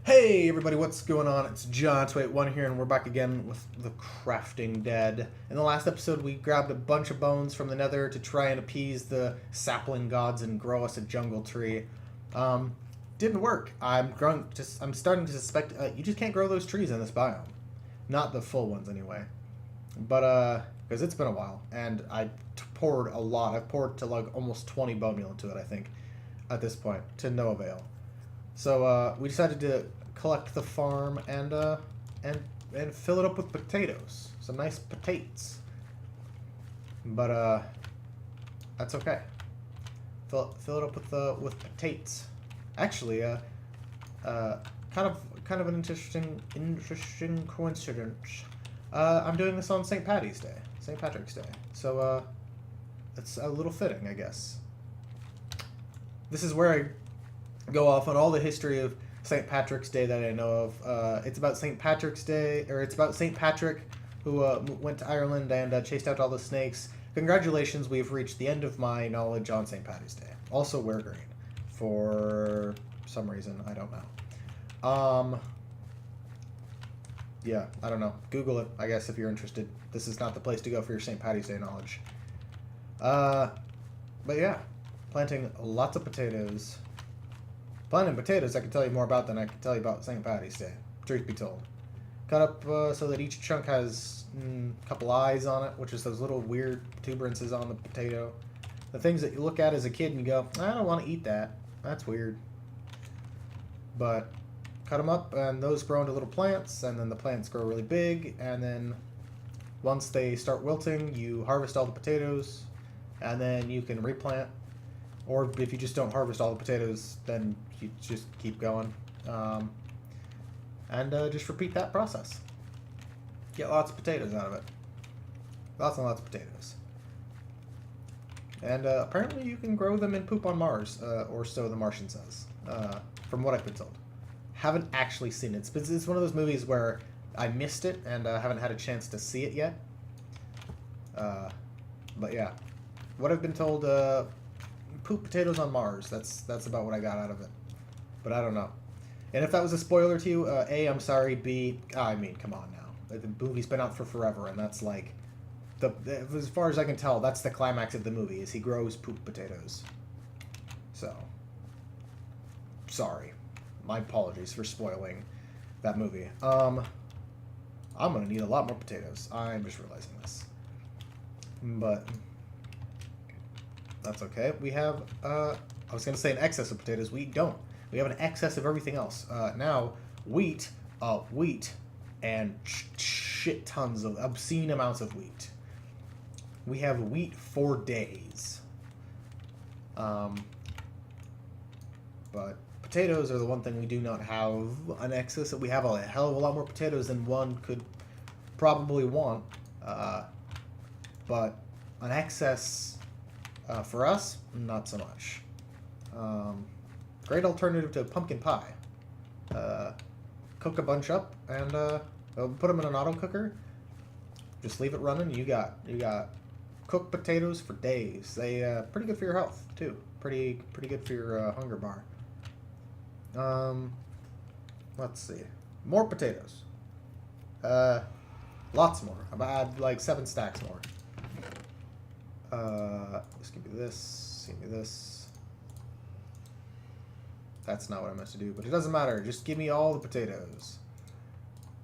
Hey everybody, what's going on? It's John281 here, and we're back again with the Crafting Dead. In the last episode, we grabbed a bunch of bones from the Nether to try and appease the sapling gods and grow us a jungle tree. Didn't work. I'm starting to suspect you just can't grow those trees in this biome, not the full ones anyway. But because it's been a while, and poured a lot. I've poured to like almost 20 bone meal into it, I think, at this point, to no avail. So we decided to collect the farm and fill it up with potatoes, some nice potatoes. But that's okay. Fill it up with potatoes. Actually, kind of an interesting coincidence. I'm doing this on St. Patty's Day, St. Patrick's Day. So it's a little fitting, I guess. This is where I go off on all the history of St. Patrick's Day that I know of. It's about St. Patrick's Day, or it's about St. Patrick, who went to Ireland and chased out all the snakes. Congratulations, we've reached the end of my knowledge on St. Patty's Day. Also, wear green. For some reason, I don't know. Yeah, I don't know. Google it, I guess, if you're interested. This is not the place to go for your St. Patty's Day knowledge. But yeah, planting lots of potatoes. Planting potatoes I can tell you more about than I can tell you about St. Patty's Day, truth be told. Cut up so that each chunk has a couple eyes on it, which is those little weird protuberances on the potato. The things that you look at as a kid and you go, I don't want to eat that. That's weird. But cut them up and those grow into little plants, and then the plants grow really big, and then once they start wilting, you harvest all the potatoes, and then you can replant. Or if you just don't harvest all the potatoes, then you just keep going. And just repeat that process. Get lots of potatoes out of it. Lots and lots of potatoes. And apparently you can grow them in poop on Mars, or so the Martian says, from what I've been told. Haven't actually seen it. It's one of those movies where I missed it and haven't had a chance to see it yet. But yeah, what I've been told, poop potatoes on Mars. That's about what I got out of it. But I don't know. And if that was a spoiler to you, A, I'm sorry. B, I mean, come on now. The movie's been out for forever, and that's like, as far as I can tell, that's the climax of the movie, is he grows poop potatoes. So, sorry. My apologies for spoiling that movie. I'm gonna need a lot more potatoes. I'm just realizing this. But that's okay. We have, I was going to say an excess of potatoes. We don't. We have an excess of everything else. Now, wheat, and shit tons of obscene amounts of wheat. We have wheat for days. But potatoes are the one thing we do not have an excess of. We have a hell of a lot more potatoes than one could probably want. But an excess for us, not so much. Great alternative to pumpkin pie. Cook a bunch up and put them in an auto cooker. Just leave it running. You got cooked potatoes for days. They pretty good for your health too. Pretty good for your hunger bar. Let's see. More potatoes. Lots more. About like 7 stacks more. Just give me this. Give me this. That's not what I meant to do, but it doesn't matter. Just give me all the potatoes.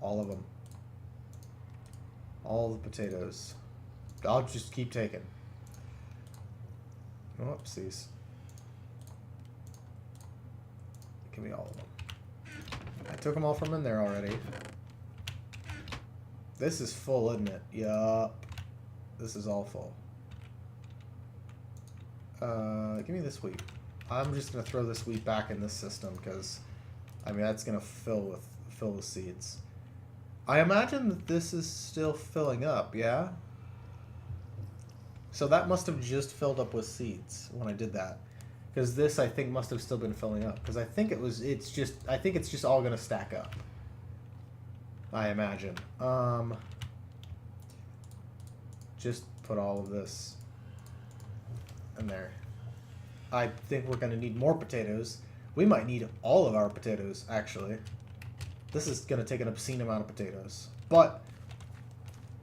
All of them. All the potatoes. I'll just keep taking. Whoopsies. Give me all of them. I took them all from in there already. This is full, isn't it? Yup. This is all full. Give me this wheat. I'm just gonna throw this wheat back in this system because, I mean, that's gonna fill with seeds. I imagine that this is still filling up. Yeah. So that must have just filled up with seeds when I did that, because this I think must have still been filling up because I think it's just all gonna stack up. I imagine. Just put all of this in there. I think we're going to need more potatoes. We might need all of our potatoes, actually. This is going to take an obscene amount of potatoes. But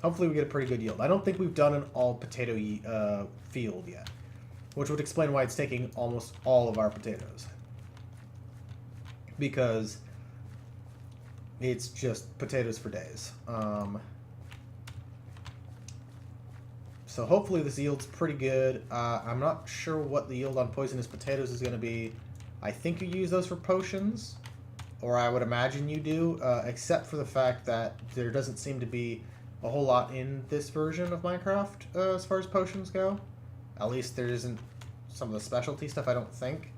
hopefully we get a pretty good yield. I don't think we've done an all potato field yet, which would explain why it's taking almost all of our potatoes. Because it's just potatoes for days. So hopefully this yield's pretty good. I'm not sure what the yield on poisonous potatoes is going to be. I think you use those for potions, or I would imagine you do, except for the fact that there doesn't seem to be a whole lot in this version of Minecraft as far as potions go. At least there isn't some of the specialty stuff, I don't think.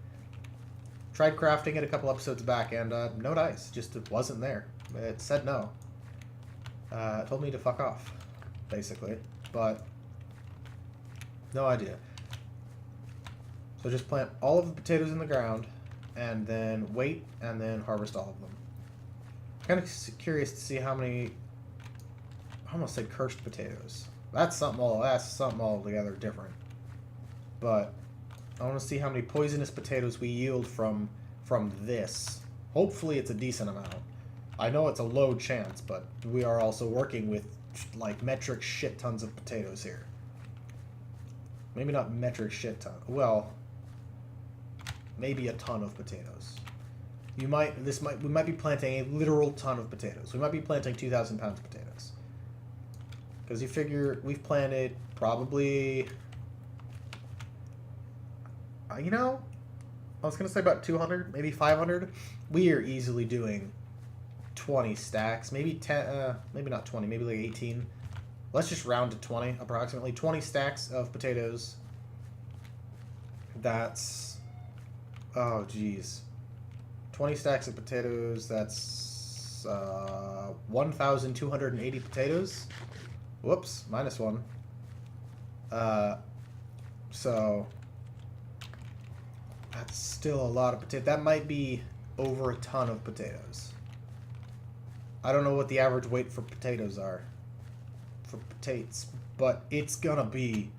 Tried crafting it a couple episodes back, and no dice. Just it wasn't there. It said no. It told me to fuck off, basically. But no idea. So just plant all of the potatoes in the ground, and then wait, and then harvest all of them. Kind of curious to see how many. I almost said cursed potatoes. That's something altogether different. But I want to see how many poisonous potatoes we yield from this. Hopefully it's a decent amount. I know it's a low chance, but we are also working with like metric shit tons of potatoes here. Maybe not metric shit ton. Well, maybe a ton of potatoes. We might be planting a literal ton of potatoes. We might be planting 2,000 pounds of potatoes. Because you figure we've planted probably, you know, I was going to say about 200, maybe 500. We are easily doing 20 stacks, maybe 10, maybe not 20, maybe like 18. Let's just round to 20, approximately 20 stacks of potatoes. That's, oh geez, 20 stacks of potatoes. That's 1,280 potatoes. Whoops, minus one. So that's still a lot of potatoes. That might be over a ton of potatoes. I don't know what the average weight for potatoes are. For potatoes, but it's gonna be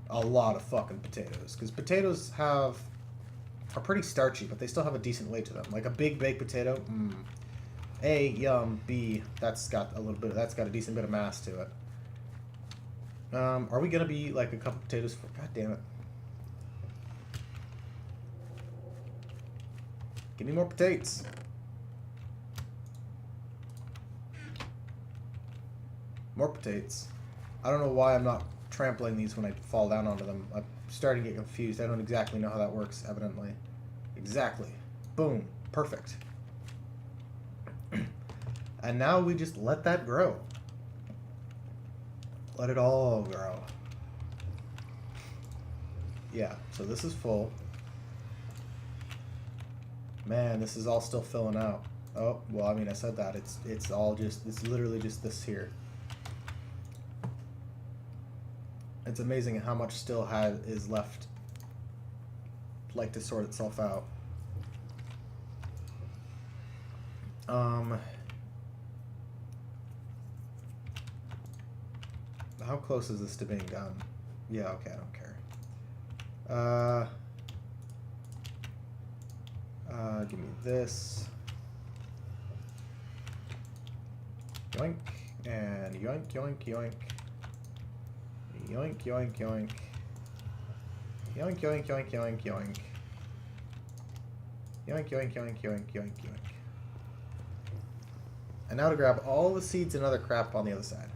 a lot of fucking potatoes, because potatoes are pretty starchy, but they still have a decent weight to them. Like a big baked potato, A, yum. B, that's got a decent bit of mass to it. Are we gonna be like a couple potatoes for? God damn it! Give me more potatoes. More potatoes. I don't know why I'm not trampling these when I fall down onto them. I'm starting to get confused. I don't exactly know how that works, evidently. Exactly. Boom. Perfect. And now we just let that grow. Let it all grow. Yeah, so this is full. Man, this is all still filling out. Oh, well, I mean, I said that. It's literally just this here. It's amazing how much still is left, like, to sort itself out. How close is this to being done? Yeah, okay, I don't care. Give me this. Yoink, and yoink, yoink, yoink. Yoink, yoink, yoink. Yoink, yoink, yoink, yoink, yoink. Yoink, yoink, yoink, yoink, yoink, yoink. And now to grab all the seeds and other crap on the other side.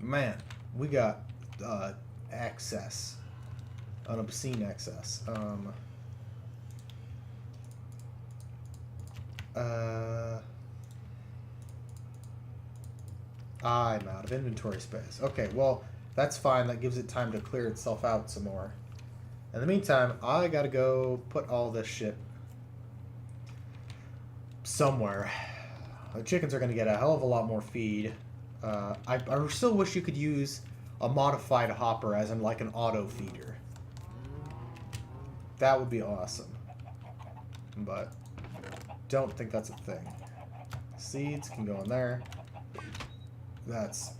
Man, we got excess. An obscene excess. I'm out of inventory space. Okay, well, that's fine. That gives it time to clear itself out some more. In the meantime, I gotta go put all this shit somewhere. The chickens are gonna get a hell of a lot more feed. I still wish you could use a modified hopper as in like an auto feeder. That would be awesome. But don't think that's a thing. Seeds can go in there. That's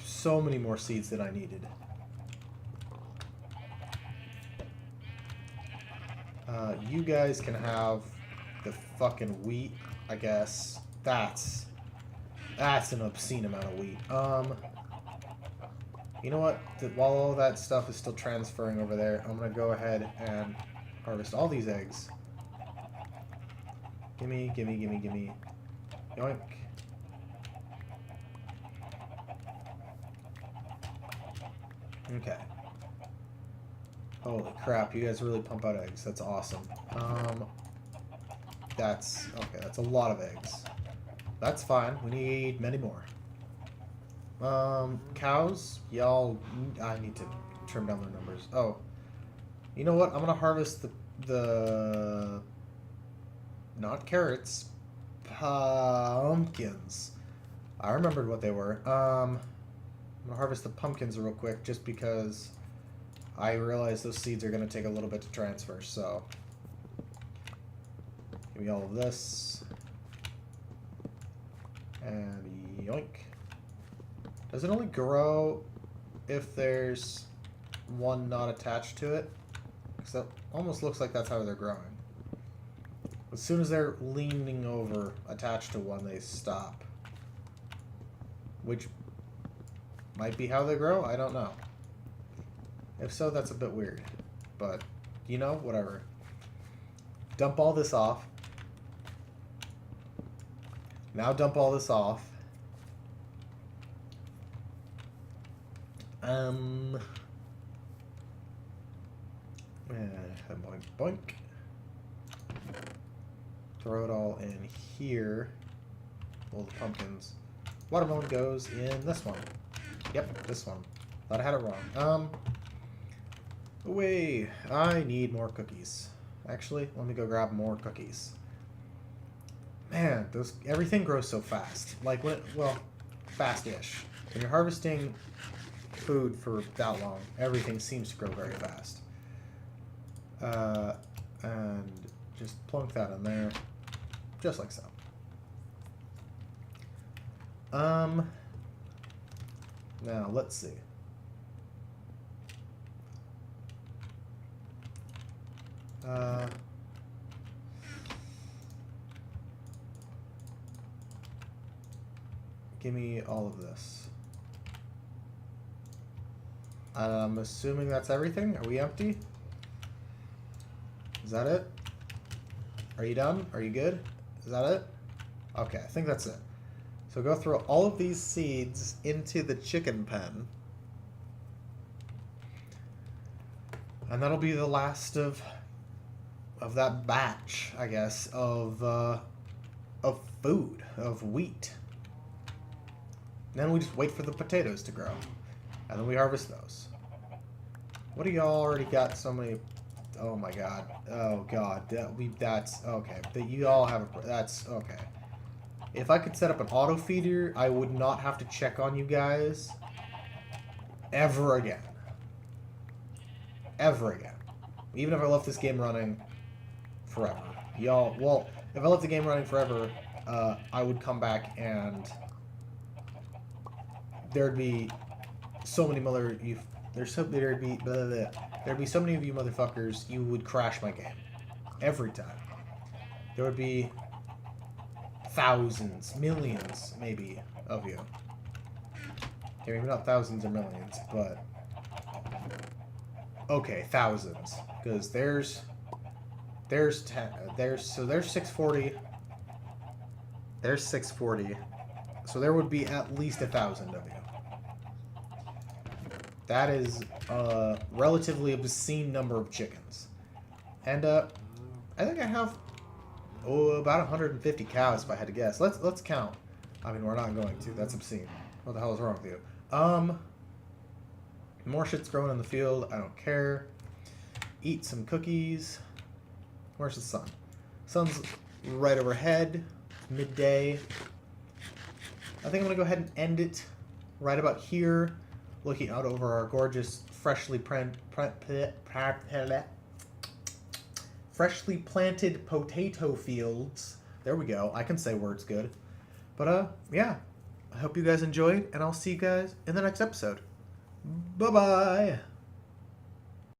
so many more seeds than I needed. You guys can have the fucking wheat, I guess. That's an obscene amount of wheat. You know what? While all that stuff is still transferring over there, I'm gonna go ahead and harvest all these eggs. Gimme, gimme, gimme, gimme. Yoink. Okay. Holy crap, you guys really pump out eggs. That's awesome. That's a lot of eggs. That's fine. We need many more. Cows, y'all, I need to trim down their numbers. Oh, you know what? I'm gonna harvest the not carrots, pumpkins. I remembered what they were. I'm gonna harvest the pumpkins real quick just because I realize those seeds are gonna take a little bit to transfer, so give me all of this. And yoink. Does it only grow if there's one not attached to it? Because that almost looks like that's how they're growing. As soon as they're leaning over attached to one, they stop. Which might be how they grow, I don't know. If so, that's a bit weird. But, you know, whatever. Dump all this off. Now dump all this off. Boink, boink. Throw it all in here. Well, the pumpkins. Watermelon goes in this one. Yep, this one. Thought I had it wrong. Away. I need more cookies. Actually, let me go grab more cookies. Man, everything grows so fast. Like, fast-ish. When you're harvesting food for that long, everything seems to grow very fast. And just plunk that in there, just like so. Now let's see. Give me all of this. I'm assuming that's everything. Are we empty? Is that it? Are you done? Are you good? Is that it? Okay, I think that's it. So go throw all of these seeds into the chicken pen. And that'll be the last of that batch, I guess, of food, of wheat. And then we just wait for the potatoes to grow. And then we harvest those. What do y'all already got so many... Oh my god. Oh god. That's... Okay. You all have a... That's... Okay. If I could set up an auto feeder, I would not have to check on you guys ever again. Ever again. Even if I left this game running forever. Y'all... Well, if I left the game running forever, I would come back and... There'd be so many there'd be so many of you motherfuckers, you would crash my game. Every time. There would be thousands, millions, maybe, of you. Okay, maybe not thousands or millions, but... Okay, thousands. Because there's 640. There's 640. So there would be at least 1,000 of you. That is a relatively obscene number of chickens. And I think I have about 150 cows if I had to guess. Let's count. I mean, we're not going to. That's obscene. What the hell is wrong with you? More shit's growing in the field. I don't care. Eat some cookies. Where's the sun? Sun's right overhead. Midday. I think I'm gonna go ahead and end it right about here, looking out over our gorgeous freshly planted potato fields. There we go. I can say words good. But yeah. I hope you guys enjoyed, and I'll see you guys in the next episode. Bye-bye.